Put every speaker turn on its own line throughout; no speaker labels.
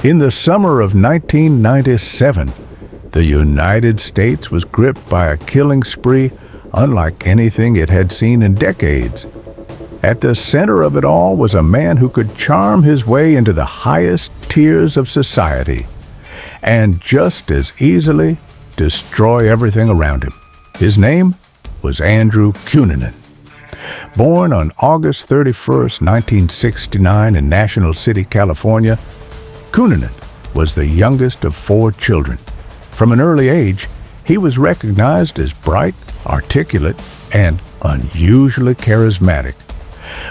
In the summer of 1997, the United States was gripped by a killing spree unlike anything it had seen in decades. At the center of it all was a man who could charm his way into the highest tiers of society and just as easily destroy everything around him. His name was Andrew Cunanan. Born on August 31st, 1969 in National City, California, Cunanan was the youngest of 4 children. From an early age, he was recognized as bright, articulate, and unusually charismatic.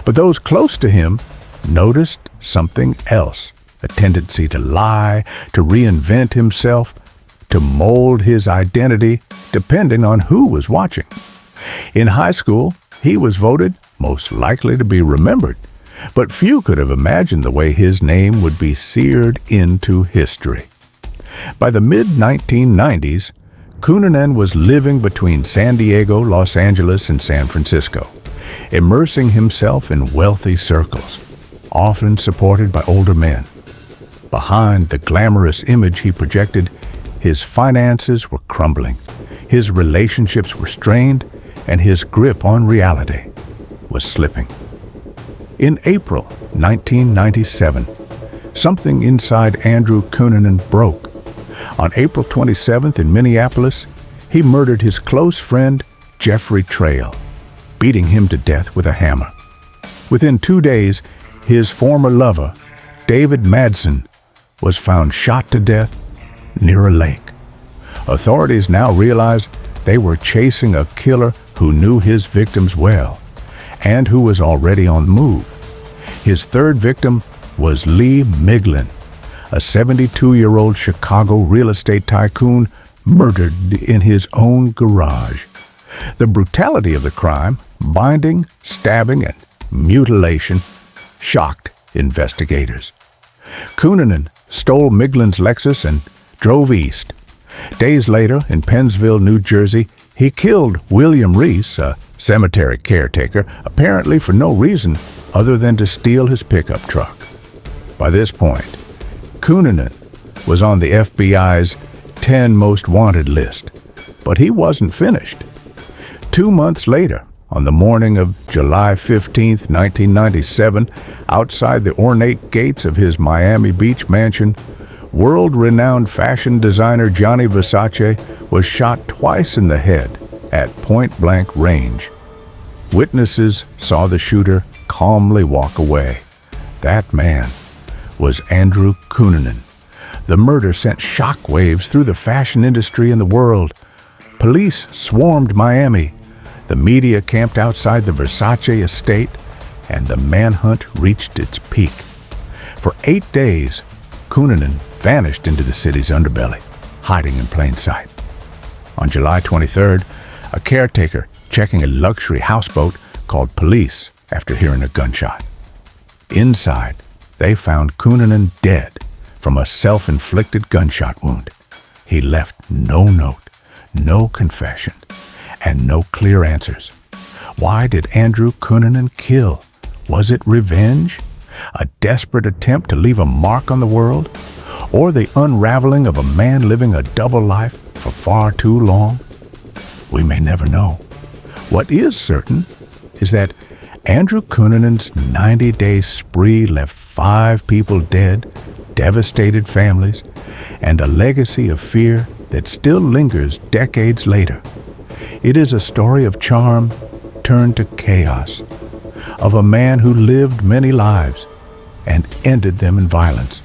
But those close to him noticed something else, a tendency to lie, to reinvent himself, to mold his identity depending on who was watching. In high school, he was voted most likely to be remembered, but few could have imagined the way his name would be seared into history. By the mid-1990s, Cunanan was living between San Diego, Los Angeles, and San Francisco, immersing himself in wealthy circles, often supported by older men. Behind the glamorous image he projected, his finances were crumbling, his relationships were strained, and his grip on reality was slipping. In April 1997, something inside Andrew Cunanan broke. On April 27th in Minneapolis, he murdered his close friend, Jeffrey Trail, beating him to death with a hammer. Within 2 days, his former lover, David Madsen, was found shot to death near a lake. Authorities now realized they were chasing a killer who knew his victims well and who was already on the move. His third victim was Lee Miglin, a 72-year-old Chicago real estate tycoon murdered in his own garage. The brutality of the crime, binding, stabbing, and mutilation, shocked investigators. Cunanan stole Miglin's Lexus and drove east. Days later, in Pennsville, New Jersey, he killed William Reese, a cemetery caretaker, apparently for no reason other than to steal his pickup truck. By this point, Cunanan was on the FBI's 10 most wanted list, but he wasn't finished. 2 months later, on the morning of July 15, 1997, outside the ornate gates of his Miami Beach mansion, world-renowned fashion designer Gianni Versace was shot twice in the head at point-blank range. Witnesses saw the shooter calmly walk away. That man was Andrew Cunanan. The murder sent shockwaves through the fashion industry and the world. Police swarmed Miami. The media camped outside the Versace estate, and the manhunt reached its peak. For 8 days, Cunanan vanished into the city's underbelly, hiding in plain sight. On July 23rd, a caretaker checking a luxury houseboat called police after hearing a gunshot. Inside, they found Cunanan dead from a self-inflicted gunshot wound. He left no note, no confession, and no clear answers. Why did Andrew Cunanan kill? Was it revenge? A desperate attempt to leave a mark on the world? Or the unraveling of a man living a double life for far too long? We may never know. What is certain is that Andrew Cunanan's 90-day spree left 5 people dead, devastated families, and a legacy of fear that still lingers decades later. It is a story of charm turned to chaos, of a man who lived many lives and ended them in violence.